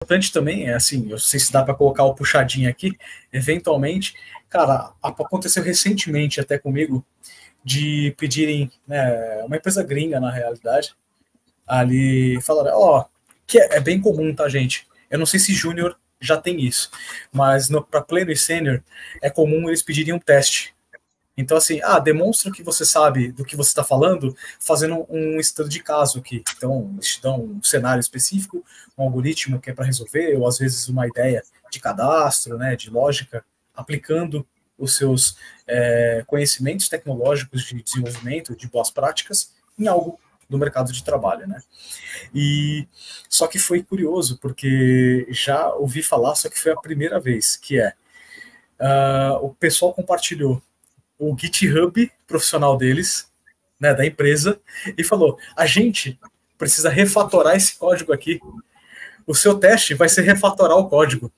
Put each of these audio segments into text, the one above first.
importante também é assim, eu não sei se dá para colocar o puxadinho aqui, eventualmente, cara, aconteceu recentemente até comigo de pedirem, né, uma empresa gringa na realidade, ali falaram, ó, que é bem comum, tá, gente? Eu não sei se júnior já tem isso, mas para pleno e sênior é comum eles pedirem um teste. Então, assim, demonstra que você sabe do que você está falando, fazendo um estudo de caso aqui. Então, eles te dão um cenário específico, um algoritmo que é para resolver, ou às vezes uma ideia de cadastro, né, de lógica, aplicando os seus conhecimentos tecnológicos de desenvolvimento, de boas práticas, em algo do mercado de trabalho, né? E só que foi curioso, porque já ouvi falar, só que foi a primeira vez, que o pessoal compartilhou o GitHub profissional deles, né, da empresa, e falou, a gente precisa refatorar esse código aqui. O seu teste vai ser refatorar o código.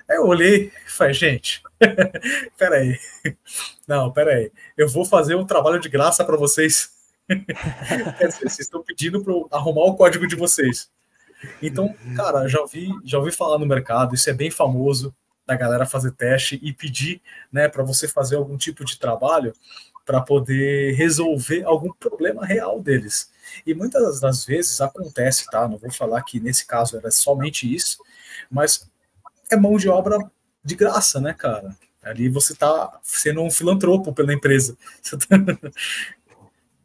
Aí eu olhei e falei, gente, peraí. Não, peraí. Eu vou fazer um trabalho de graça para vocês. Quer dizer, vocês estão pedindo para eu arrumar o código de vocês. Então, cara, já ouvi falar no mercado, isso é bem famoso, da galera fazer teste e pedir, né, para você fazer algum tipo de trabalho para poder resolver algum problema real deles. E muitas das vezes acontece, tá? Não vou falar que nesse caso era somente isso, mas é mão de obra de graça, né, cara? Ali você tá sendo um filantropo pela empresa.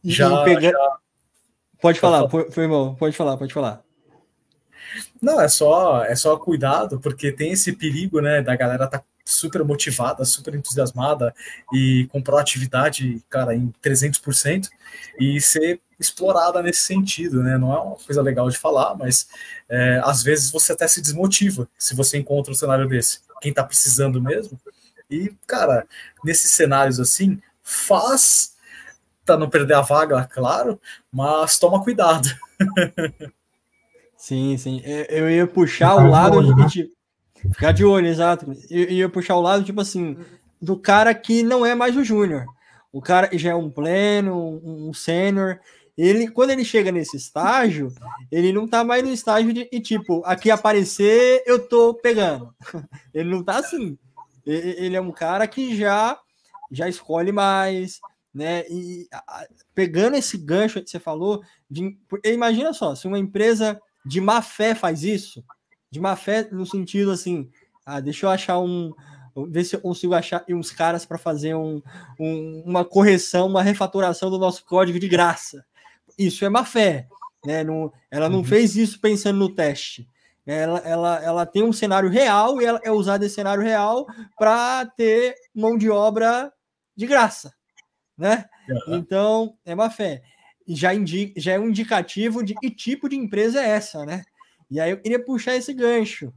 Já... Pode falar, foi irmão, pode falar. Não, é só cuidado, porque tem esse perigo, né, da galera tá super motivada, super entusiasmada e com proatividade, cara, em 300%, e ser explorada nesse sentido, né, não é uma coisa legal de falar, mas às vezes você até se desmotiva se você encontra um cenário desse, quem tá precisando mesmo, e, cara, nesses cenários assim, faz pra não perder a vaga, claro, mas toma cuidado. Sim. Eu ia puxar o lado de ficar de olho, exato. Eu ia puxar o lado, tipo assim, do cara que não é mais o júnior. O cara já é um pleno, um sênior. Quando ele chega nesse estágio, ele não tá mais no estágio de, tipo, aqui aparecer, eu tô pegando. Ele não tá assim. Ele é um cara que já escolhe mais, né? E pegando esse gancho que você falou, imagina só, se uma empresa de má fé faz isso, de má fé no sentido assim, deixa eu achar ver se eu consigo achar uns caras para fazer uma correção, uma refatoração do nosso código de graça. Isso é má fé, né? Ela não fez isso pensando no teste. Ela tem um cenário real e ela é usada esse cenário real para ter mão de obra de graça, né? Uhum. Então, é má fé. Já é um indicativo de que tipo de empresa é essa, né? E aí eu queria puxar esse gancho.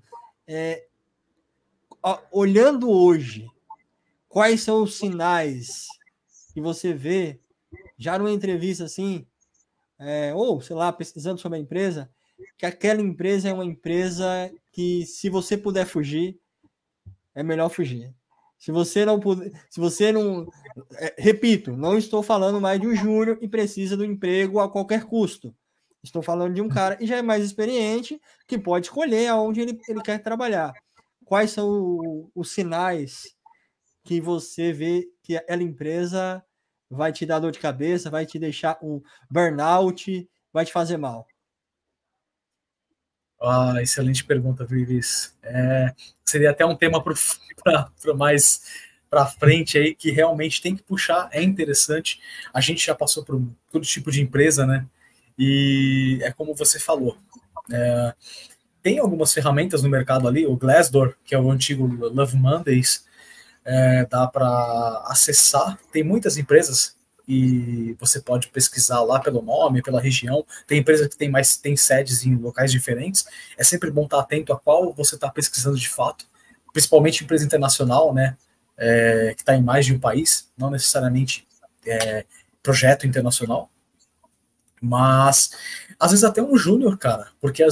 Olhando hoje, quais são os sinais que você vê já numa entrevista assim, ou, sei lá, pesquisando sobre a empresa, que aquela empresa é uma empresa que, se você puder fugir, é melhor fugir. Se você não puder, repito, não estou falando mais de um júnior e precisa do emprego a qualquer custo. Estou falando de um cara que já é mais experiente, que pode escolher aonde ele quer trabalhar. Quais são os sinais que você vê que aquela empresa vai te dar dor de cabeça, vai te deixar um burnout, vai te fazer mal? Excelente pergunta, Vivis. Seria até um tema para mais para frente aí, que realmente tem que puxar, é interessante. A gente já passou por todo tipo de empresa, né? E é como você falou. Tem algumas ferramentas no mercado ali, o Glassdoor, que é o antigo Love Mondays, dá para acessar. Tem muitas empresas e você pode pesquisar lá pelo nome, pela região. Tem empresa que tem sedes em locais diferentes. É sempre bom estar atento a qual você está pesquisando de fato, principalmente empresa internacional, né? Que está em mais de um país, não necessariamente projeto internacional. Mas às vezes até um júnior, cara, porque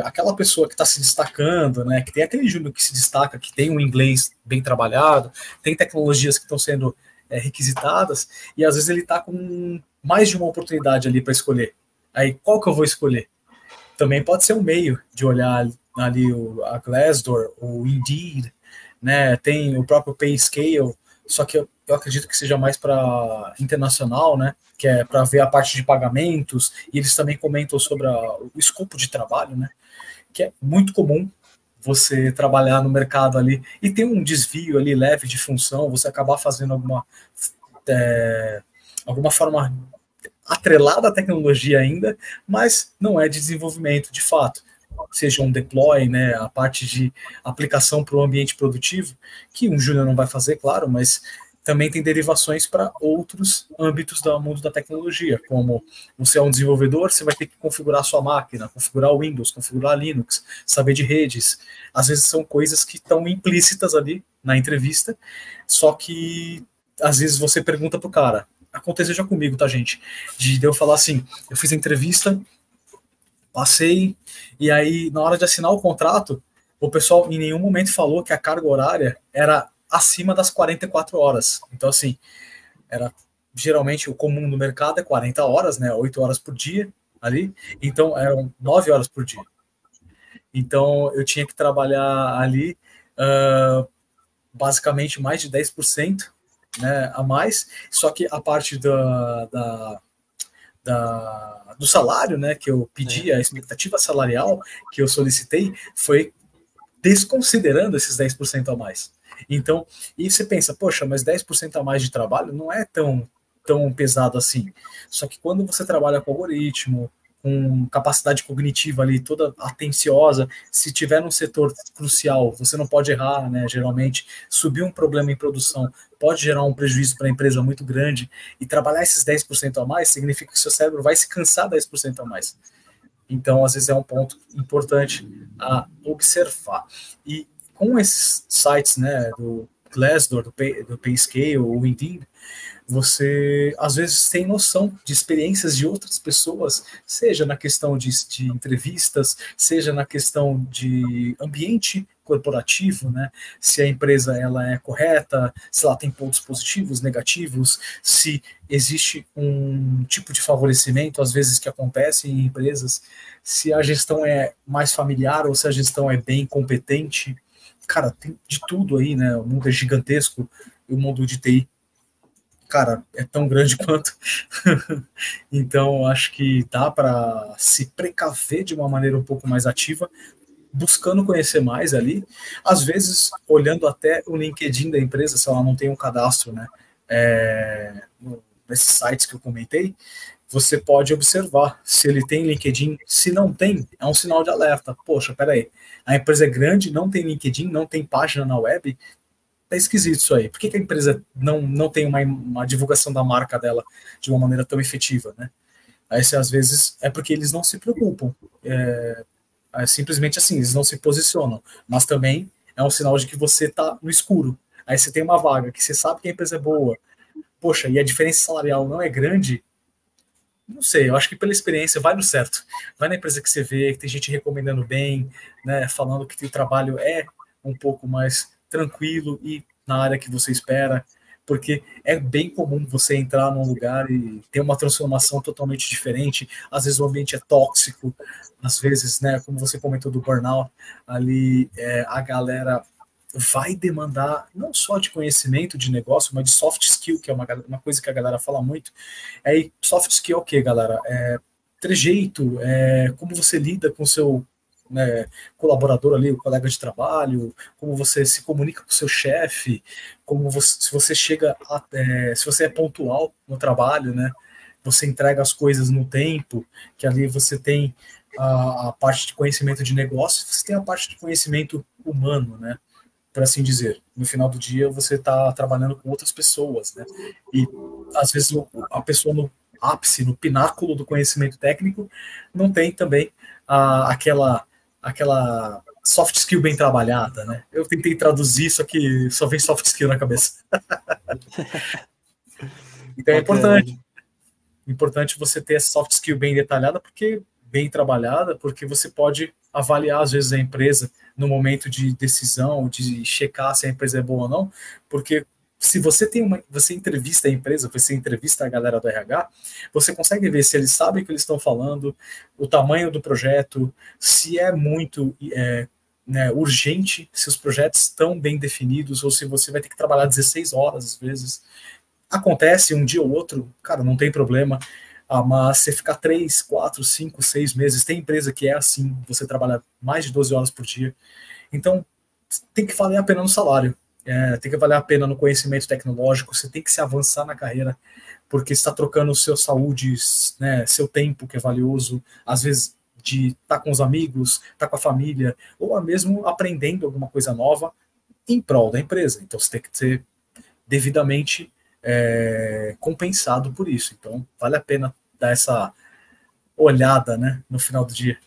aquela pessoa que está se destacando, né, que tem aquele júnior que se destaca, que tem um inglês bem trabalhado, tem tecnologias que estão sendo requisitadas, e às vezes ele está com mais de uma oportunidade ali para escolher. Aí qual que eu vou escolher? Também pode ser um meio de olhar ali a Glassdoor, o Indeed, né? Tem o próprio PayScale, só que eu acredito que seja mais para internacional, né? Que é para ver a parte de pagamentos, e eles também comentam sobre o escopo de trabalho, né? Que é muito comum você trabalhar no mercado ali e ter um desvio ali leve de função, você acabar fazendo alguma forma atrelada à tecnologia ainda, mas não é de desenvolvimento de fato. Seja um deploy, né, a parte de aplicação para o ambiente produtivo, que um júnior não vai fazer, claro, mas também tem derivações para outros âmbitos do mundo da tecnologia, como você é um desenvolvedor, você vai ter que configurar a sua máquina, configurar o Windows, configurar Linux, saber de redes. Às vezes são coisas que estão implícitas ali na entrevista, só que às vezes você pergunta pro cara, aconteceu já comigo, tá, gente? De eu falar assim, eu fiz a entrevista, passei, e aí, na hora de assinar o contrato, o pessoal em nenhum momento falou que a carga horária era acima das 44 horas. Então, assim, era geralmente o comum no mercado é 40 horas, né? 8 horas por dia ali. Então, eram 9 horas por dia. Então, eu tinha que trabalhar ali basicamente mais de 10%, né, a mais, só que a parte do salário, né, que eu pedi, a expectativa salarial que eu solicitei, foi desconsiderando esses 10% a mais. Então, e você pensa, poxa, mas 10% a mais de trabalho não é tão pesado assim. Só que quando você trabalha com algoritmo, com capacidade cognitiva ali toda atenciosa, se tiver num setor crucial, você não pode errar, né? Geralmente, subir um problema em produção pode gerar um prejuízo para a empresa muito grande, e trabalhar esses 10% a mais significa que seu cérebro vai se cansar 10% a mais. Então, às vezes, é um ponto importante a observar. E com esses sites, né, do Glassdoor, do PayScale, o Indeed, você às vezes tem noção de experiências de outras pessoas, seja na questão de entrevistas, seja na questão de ambiente corporativo, né? Se a empresa ela é correta, se ela tem pontos positivos, negativos, se existe um tipo de favorecimento, às vezes que acontece em empresas, se a gestão é mais familiar ou se a gestão é bem competente. Cara, tem de tudo aí, né? O mundo é gigantesco, o mundo de TI, cara, é tão grande quanto. Então, acho que dá para se precaver de uma maneira um pouco mais ativa, buscando conhecer mais ali, às vezes olhando até o LinkedIn da empresa, se ela não tem um cadastro, né, nesses sites que eu comentei, você pode observar se ele tem LinkedIn. Se não tem, é um sinal de alerta. Poxa, peraí, a empresa é grande, não tem LinkedIn, não tem página na web, tá esquisito isso aí. Por que a empresa não tem uma divulgação da marca dela de uma maneira tão efetiva, né? Aí, às vezes, é porque eles não se preocupam. É simplesmente assim, eles não se posicionam. Mas também é um sinal de que você tá no escuro. Aí você tem uma vaga que você sabe que a empresa é boa. Poxa, e a diferença salarial não é grande. Não sei, eu acho que pela experiência vai no certo. Vai na empresa que você vê, que tem gente recomendando bem, né, falando que o trabalho é um pouco mais tranquilo e na área que você espera, porque é bem comum você entrar num lugar e ter uma transformação totalmente diferente. Às vezes o ambiente é tóxico, às vezes, né, como você comentou do burnout, ali a galera vai demandar não só de conhecimento de negócio, mas de soft skill, que é uma coisa que a galera fala muito. Aí, soft skill é o quê, galera? Trejeito, como você lida com o seu, né, colaborador ali, o colega de trabalho, como você se comunica com o seu chefe, se você chega, se você é pontual no trabalho, né? Você entrega as coisas no tempo, que ali você tem a parte de conhecimento de negócio, você tem a parte de conhecimento humano, né? Por assim dizer. No final do dia, você está trabalhando com outras pessoas, né? E, às vezes, a pessoa no ápice, no pináculo do conhecimento técnico, não tem também aquela soft skill bem trabalhada, né? Eu tentei traduzir, só que só vem soft skill na cabeça. Então, é importante você ter essa soft skill bem detalhada, bem trabalhada, porque você pode avaliar, às vezes, a empresa no momento de decisão, de checar se a empresa é boa ou não, porque se você você entrevista a empresa, você entrevista a galera do RH, você consegue ver se eles sabem o que eles estão falando, o tamanho do projeto, se é muito né, urgente, se os projetos estão bem definidos, ou se você vai ter que trabalhar 16 horas às vezes. Acontece um dia ou outro, cara, não tem problema. Mas você ficar 3, 4, 5, 6 meses, tem empresa que é assim, você trabalha mais de 12 horas por dia. Então, tem que valer a pena no salário, tem que valer a pena no conhecimento tecnológico, você tem que se avançar na carreira, porque está trocando sua saúde, né, seu tempo, que é valioso, às vezes de estar com os amigos, estar com a família, ou mesmo aprendendo alguma coisa nova em prol da empresa. Então, você tem que ser devidamente compensado por isso. Então, vale a pena dar essa olhada, né, no final do dia.